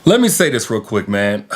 Let me say this real quick, man.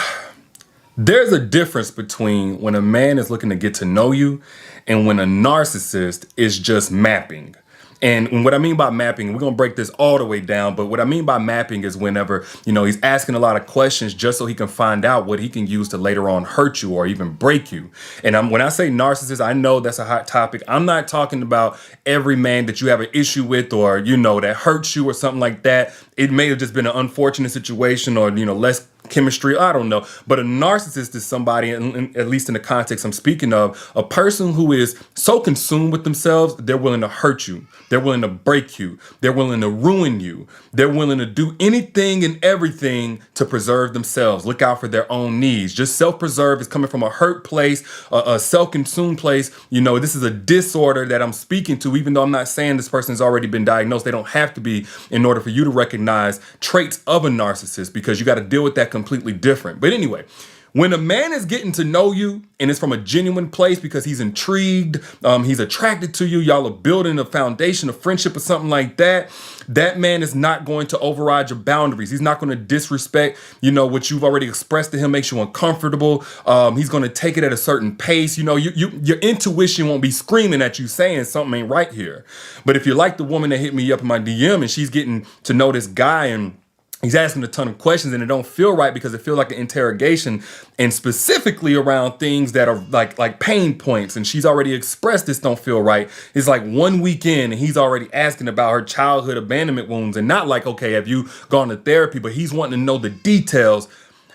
There's a difference between when a man is looking to get to know you and when a narcissist is just mapping. And what I mean by mapping, we're going to break this all the way down. But what I mean by mapping is whenever, he's asking a lot of questions just so he can find out what he can use to later on hurt you or even break you. And when I say narcissist, I know that's a hot topic. I'm not talking about every man that you have an issue with or, that hurts you or something like that. It may have just been an unfortunate situation or, less chemistry, I don't know. But a narcissist is somebody, at least in the context I'm speaking of, a person who is so consumed with themselves, they're willing to hurt you. They're willing to break you. They're willing to ruin you. They're willing to do anything and everything to preserve themselves. Look out for their own needs. Just self-preserve is coming from a hurt place, a self-consumed place. This is a disorder that I'm speaking to, even though I'm not saying this person has already been diagnosed. They don't have to be in order for you to recognize traits of a narcissist, because you got to deal with that completely different. But anyway, when a man is getting to know you and it's from a genuine place because he's intrigued, he's attracted to you, y'all are building a foundation of friendship or something like that, that man is not going to override your boundaries. He's not going to disrespect, what you've already expressed to him makes you uncomfortable. He's going to take it at a certain pace. Your intuition won't be screaming at you saying something ain't right here. But if you're like the woman that hit me up in my DM and she's getting to know this guy and he's asking a ton of questions and it don't feel right because it feels like an interrogation, and specifically around things that are like pain points, and she's already expressed this don't feel right. It's like 1 weekend and he's already asking about her childhood abandonment wounds, and not like, okay, have you gone to therapy, but he's wanting to know the details.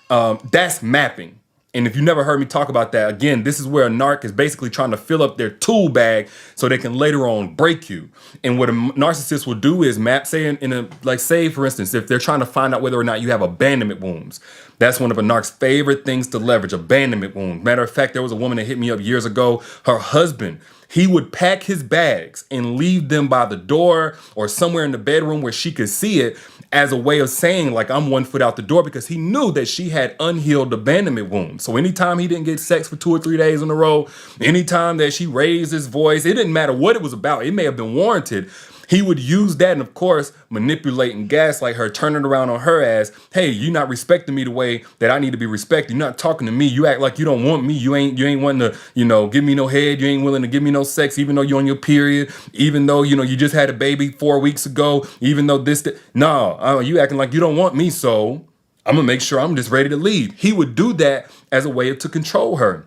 That's mapping. And if you never heard me talk about that, again, this is where a narc is basically trying to fill up their tool bag so they can later on break you. And what a narcissist will do is map, say say for instance, if they're trying to find out whether or not you have abandonment wounds. That's one of a narc's favorite things to leverage, abandonment wounds. Matter of fact, there was a woman that hit me up years ago. Her husband, he would pack his bags and leave them by the door or somewhere in the bedroom where she could see it, as a way of saying, like, I'm 1 foot out the door, because he knew that she had unhealed abandonment wounds. So anytime he didn't get sex for 2 or 3 days in a row, anytime that she raised his voice, it didn't matter what it was about. It may have been warranted. He would use that and, of course, manipulate and gaslight her, turn it around on her as, hey, you're not respecting me the way that I need to be respected. You're not talking to me. You act like you don't want me. You ain't wanting to, give me no head. You ain't willing to give me no sex, even though you're on your period, even though, you just had a baby 4 weeks ago, even though no, you acting like you don't want me. So I'm going to make sure I'm just ready to leave. He would do that as a way to control her.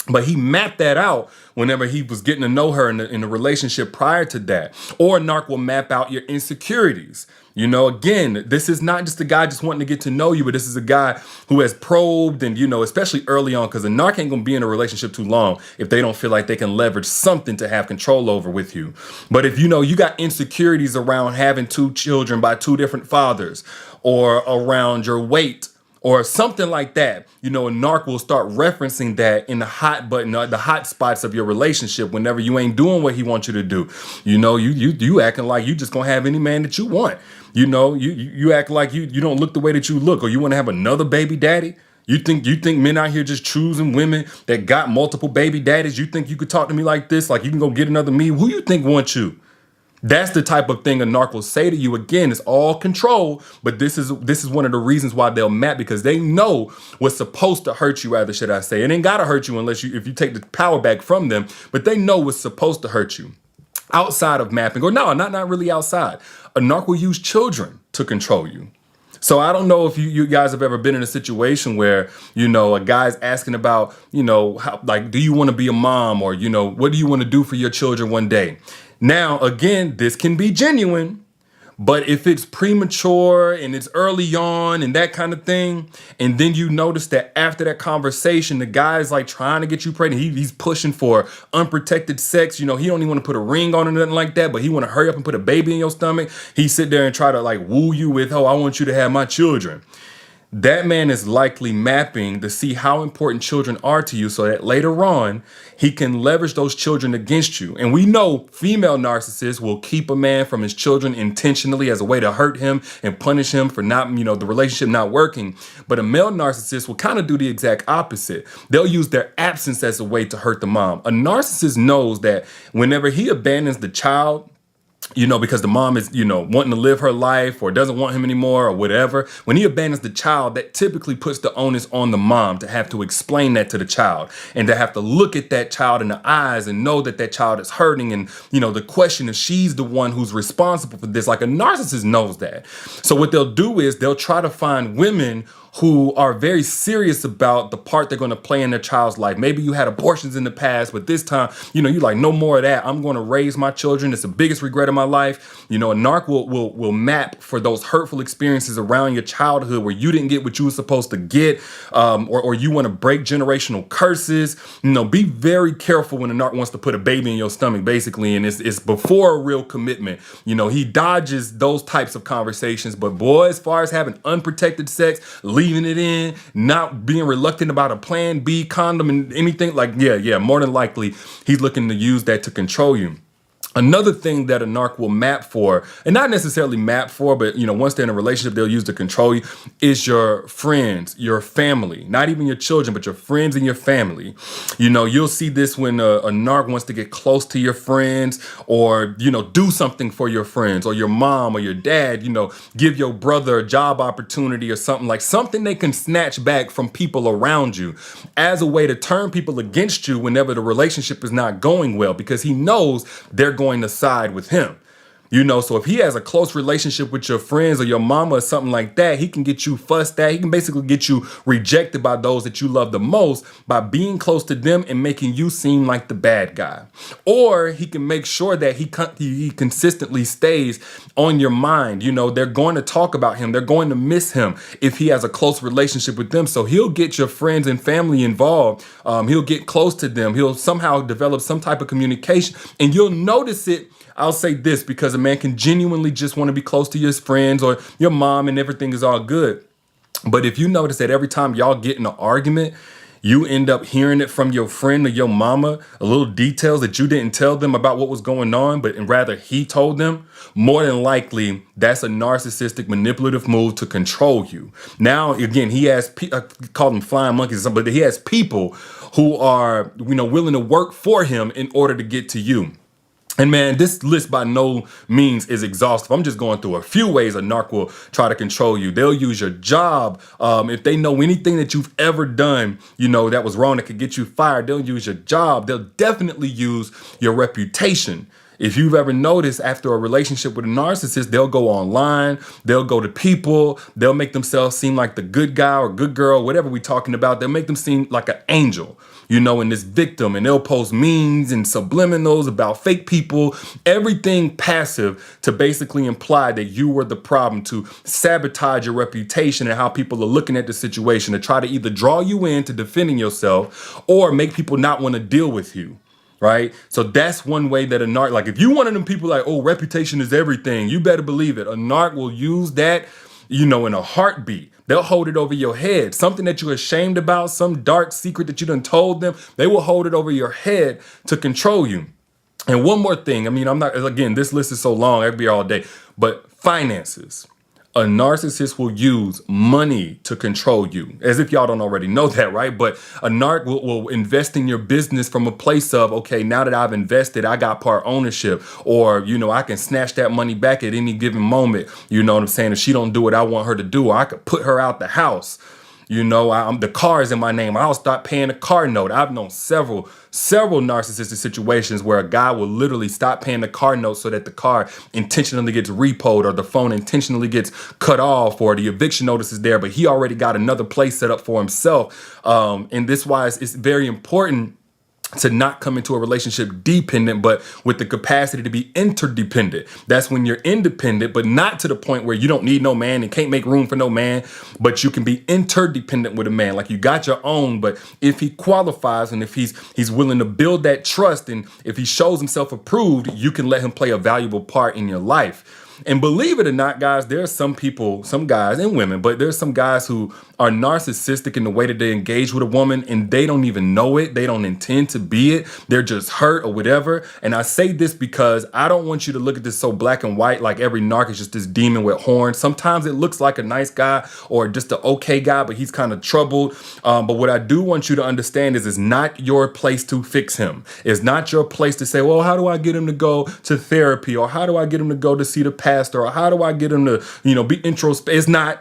But he mapped that out whenever he was getting to know her in a relationship prior to that. Or a narc will map out your insecurities. Again, this is not just a guy just wanting to get to know you, but this is a guy who has probed and, especially early on, because a narc ain't going to be in a relationship too long if they don't feel like they can leverage something to have control over with you. But if you got insecurities around having 2 children by 2 different fathers, or around your weight, or something like that, a narc will start referencing that in the hot spots of your relationship whenever you ain't doing what he wants you to do. You acting like you just gonna have any man that you want. You act like you don't look the way that you look, or you want to have another baby daddy. You think men out here just choosing women that got multiple baby daddies? You think you could talk to me like this? Like you can go get another me? Who you think wants you? That's the type of thing a narc will say to you. Again, it's all control, but this is one of the reasons why they'll map, because they know what's supposed to hurt you, rather should I say. It ain't gotta hurt you if you take the power back from them, but they know what's supposed to hurt you. Outside of mapping, or no, not really outside. A narc will use children to control you. So I don't know if you guys have ever been in a situation where, a guy's asking about, how, like, do you want to be a mom, or, what do you want to do for your children one day? Now, again, this can be genuine, but if it's premature and it's early on and that kind of thing, and then you notice that after that conversation, the guy's like trying to get you pregnant, he's pushing for unprotected sex, he don't even want to put a ring on or nothing like that, but he want to hurry up and put a baby in your stomach. He sit there and try to like woo you with, oh, I want you to have my children. That man is likely mapping to see how important children are to you, so that later on he can leverage those children against you. And we know female narcissists will keep a man from his children intentionally as a way to hurt him and punish him for not, the relationship not working. But a male narcissist will kind of do the exact opposite. They'll use their absence as a way to hurt the mom. A narcissist knows that whenever he abandons the child, because the mom is, wanting to live her life or doesn't want him anymore or whatever. When he abandons the child, that typically puts the onus on the mom to have to explain that to the child and to have to look at that child in the eyes and know that that child is hurting. And, the question is she's the one who's responsible for this. Like a narcissist knows that. So what they'll do is they'll try to find women who are very serious about the part they're going to play in their child's life. Maybe you had abortions in the past, but this time, you're like, no more of that. I'm going to raise my children. It's the biggest regret of my life. A narc will map for those hurtful experiences around your childhood where you didn't get what you were supposed to get, or you want to break generational curses. Be very careful when a narc wants to put a baby in your stomach, basically, and it's before a real commitment. He dodges those types of conversations, but boy, as far as having unprotected sex, leaving it in, not being reluctant about a plan B condom and anything, like, yeah, more than likely he's looking to use that to control you. Another thing that a narc will map for, and not necessarily map for, but once they're in a relationship, they'll use to control you, is your friends, your family, not even your children, but your friends and your family. You'll see this when a narc wants to get close to your friends or, do something for your friends or your mom or your dad, give your brother a job opportunity or something they can snatch back from people around you as a way to turn people against you whenever the relationship is not going well, because he knows they're going to side with him. So if he has a close relationship with your friends or your mama or something like that, he can get you fussed at. He can basically get you rejected by those that you love the most by being close to them and making you seem like the bad guy. Or he can make sure that he consistently stays on your mind. They're going to talk about him. They're going to miss him if he has a close relationship with them. So he'll get your friends and family involved. He'll get close to them. He'll somehow develop some type of communication, and you'll notice it. I'll say this because a man can genuinely just want to be close to his friends or your mom and everything is all good. But if you notice that every time y'all get in an argument, you end up hearing it from your friend or your mama, a little details that you didn't tell them about what was going on, but rather he told them, more than likely, that's a narcissistic, manipulative move to control you. Now, again, he has, I call them flying monkeys, but he has people who are, willing to work for him in order to get to you. And man, this list by no means is exhaustive. I'm just going through a few ways a narc will try to control you. They'll use your job. If they know anything that you've ever done, that was wrong, that could get you fired, they'll use your job. They'll definitely use your reputation. If you've ever noticed, after a relationship with a narcissist, they'll go online, they'll go to people, they'll make themselves seem like the good guy or good girl, whatever we're talking about. They'll make them seem like an angel, and this victim, and they'll post memes and subliminals about fake people, everything passive to basically imply that you were the problem, to sabotage your reputation and how people are looking at the situation, to try to either draw you into defending yourself or make people not want to deal with you. Right? So that's one way that a narc, like if you one of them people like, oh, reputation is everything, you better believe it. A narc will use that, in a heartbeat. They'll hold it over your head. Something that you're ashamed about, some dark secret that you done told them, they will hold it over your head to control you. And one more thing, this list is so long, I'd be here all day, but finances. A narcissist will use money to control you, as if y'all don't already know that, right? But a narc will invest in your business from a place of, okay, now that I've invested, I got part ownership, or, I can snatch that money back at any given moment. You know what I'm saying? If she don't do what I want her to do, or I could put her out the house. The car is in my name. I'll stop paying a car note. I've known several narcissistic situations where a guy will literally stop paying the car note so that the car intentionally gets repoed or the phone intentionally gets cut off or the eviction notice is there, but he already got another place set up for himself. And this wise, it's very important to not come into a relationship dependent, but with the capacity to be interdependent. That's when you're independent, but not to the point where you don't need no man and can't make room for no man, but you can be interdependent with a man. Like you got your own, but if he qualifies and if he's willing to build that trust and if he shows himself approved, you can let him play a valuable part in your life. And believe it or not, guys, there's some people, some guys and women, but there's some guys who are narcissistic in the way that they engage with a woman and they don't even know it. They don't intend to be it. They're just hurt or whatever. And I say this because I don't want you to look at this so black and white, like every narc is just this demon with horns. Sometimes it looks like a nice guy or just an okay guy, but he's kind of troubled. But what I do want you to understand is it's not your place to fix him. It's not your place to say, well, how do I get him to go to therapy? Or how do I get him to go to see the pastor? Or how do I get him to, be introspective?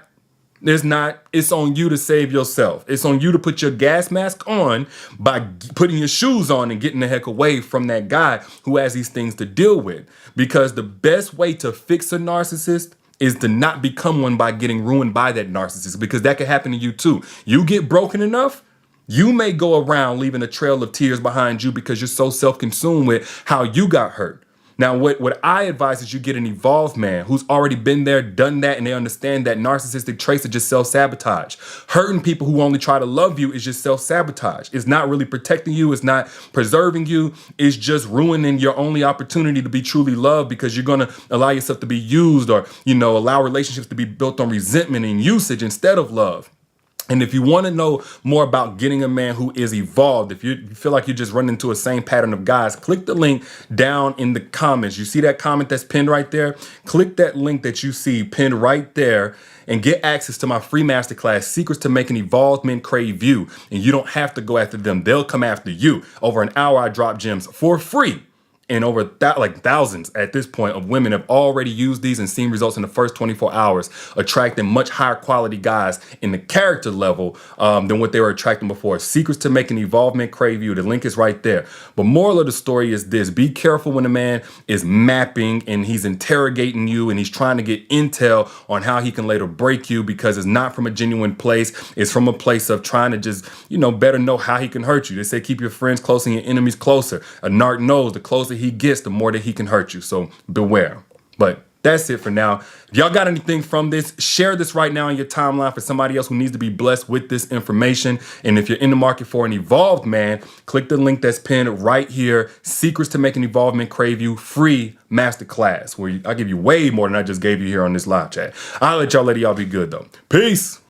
It's on you to save yourself. It's on you to put your gas mask on by putting your shoes on and getting the heck away from that guy who has these things to deal with. Because the best way to fix a narcissist is to not become one by getting ruined by that narcissist, because that could happen to you too. You get broken enough, you may go around leaving a trail of tears behind you because you're so self-consumed with how you got hurt. Now, what I advise is you get an evolved man who's already been there, done that, and they understand that narcissistic traits are just self-sabotage. Hurting people who only try to love you is just self-sabotage. It's not really protecting you. It's not preserving you. It's just ruining your only opportunity to be truly loved, because you're going to allow yourself to be used, or, allow relationships to be built on resentment and usage instead of love. And if you want to know more about getting a man who is evolved, if you feel like you're just running into a same pattern of guys, click the link down in the comments. You see that comment that's pinned right there? Click that link that you see pinned right there and get access to my free masterclass, Secrets to Making Evolved Men Crave You. And you don't have to go after them. They'll come after you. Over an hour, I drop gems for free. And over thousands at this point of women have already used these and seen results in the first 24 hours, attracting much higher quality guys in the character level than what they were attracting before. Secrets to Making Evolved Men Crave You. The link is right there. But moral of the story is this: be careful when a man is mapping and he's interrogating you and he's trying to get intel on how he can later break you, because it's not from a genuine place. It's from a place of trying to just, better know how he can hurt you. They say keep your friends close and your enemies closer. A narc knows the closer he gets, the more that he can hurt you. So beware. But that's it for now. If y'all got anything from this, share this right now in your timeline for somebody else who needs to be blessed with this information. And if you're in the market for an evolved man, click the link that's pinned right here. Secrets to Making Evolved Men Crave You, free masterclass, where I give you way more than I just gave you here on this live chat. I'll let y'all be good though. Peace.